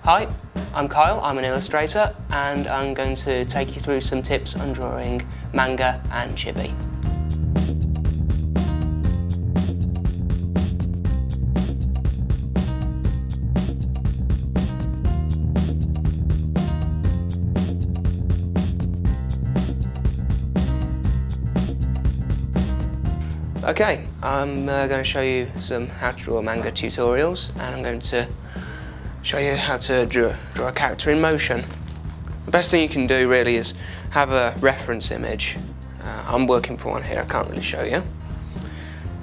Hi, I'm Kyle, I'm an illustrator, and I'm going to take you through some tips on drawing manga and chibi. Okay, I'm going to show you some how to draw manga tutorials, and I'm going to show you how to draw a character in motion. The best thing you can do really is have a reference image. I'm working for one here, I can't really show you,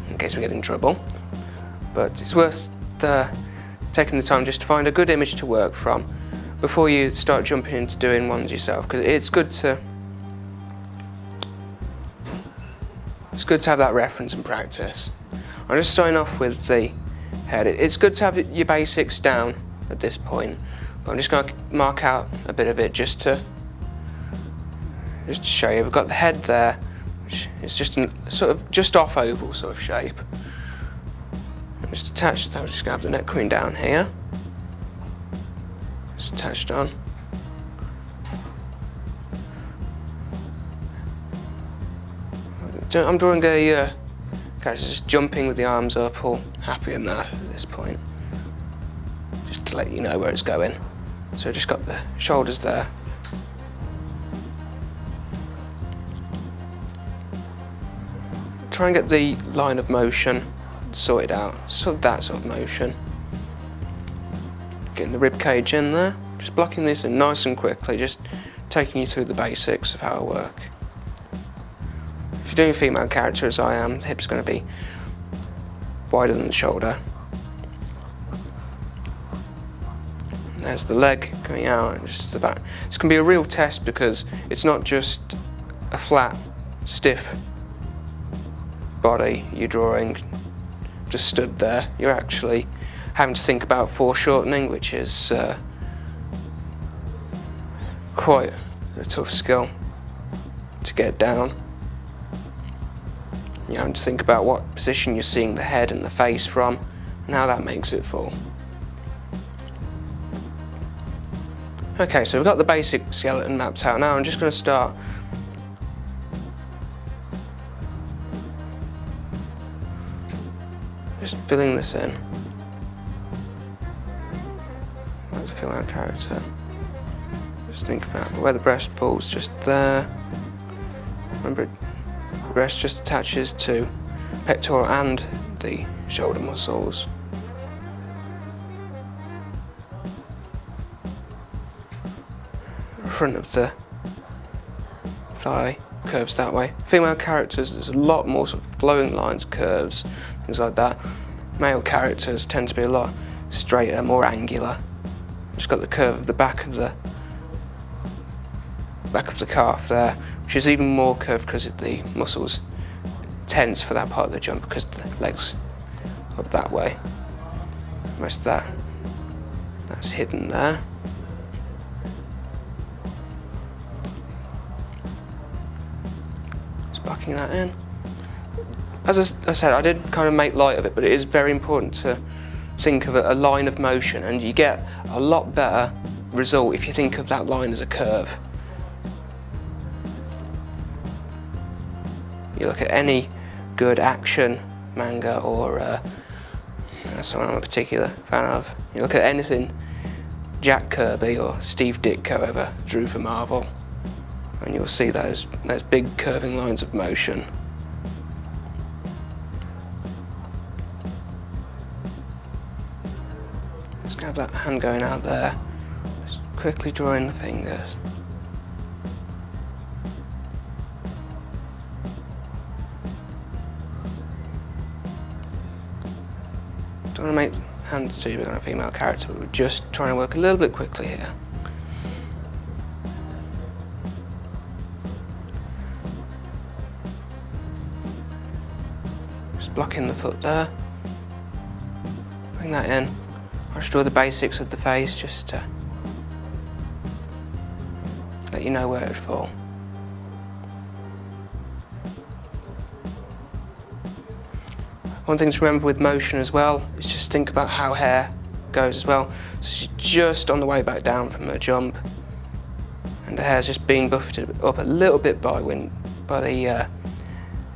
in case we get in trouble. But it's worth taking the time just to find a good image to work from before you start jumping into doing ones yourself, because it's good to have that reference and practice. I'm just starting off with the head. It's good to have your basics down at this point, but I'm just going to mark out a bit of it just to show you. We've got the head there, which is just a sort of just off oval sort of shape. Just attached to that, we're just going to have the neck coming down here. Just attached on. I'm drawing a character just jumping with the arms up, all happy in that at this point. Just to let you know where it's going. So just got the shoulders there. Try and get the line of motion sorted out, so that sort of motion. Getting the rib cage in there, just blocking this in nice and quickly, just taking you through the basics of how I work. If you're doing a female character as I am, the hip's going to be wider than the shoulder. And there's the leg coming out and just the back. It's going to be a real test because it's not just a flat, stiff body you're drawing just stood there. You're actually having to think about foreshortening, which is quite a tough skill to get down. You have to think about what position you're seeing the head and the face from, and how that makes it fall. Okay, so we've got the basic skeleton mapped out. Now I'm just going to start just filling this in. Like to fill out character. Just think about where the breast falls, just there. Remember, the breast just attaches to pectoral and the shoulder muscles. The front of the thigh curves that way. Female characters, there's a lot more sort of glowing lines, curves, things like that. Male characters tend to be a lot straighter, more angular. Just got the curve of the back of the calf there, which is even more curved because the muscles tense for that part of the jump because the legs up that way. Most of that's hidden there. Just bucking that in. As I said, I did kind of make light of it, but it is very important to think of a line of motion, and you get a lot better result if you think of that line as a curve. You look at any good action manga or someone I'm a particular fan of. You look at anything Jack Kirby or Steve Ditko ever drew for Marvel, and you'll see those big curving lines of motion. Just have that hand going out there, just quickly drawing the fingers. Don't want to make hands too big on a female character, but we're just trying to work a little bit quickly here. Just blocking the foot there. Bring that in. I'll just draw the basics of the face just to let you know where it would fall. One thing to remember with motion as well is just think about how hair goes as well. So she's just on the way back down from her jump, and the hair's just being buffeted up a little bit by the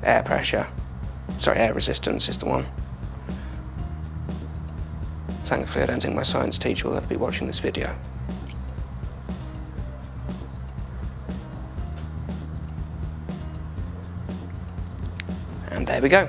air pressure. Sorry, air resistance is the one. Thankfully, I don't think my science teacher will ever be watching this video. And there we go.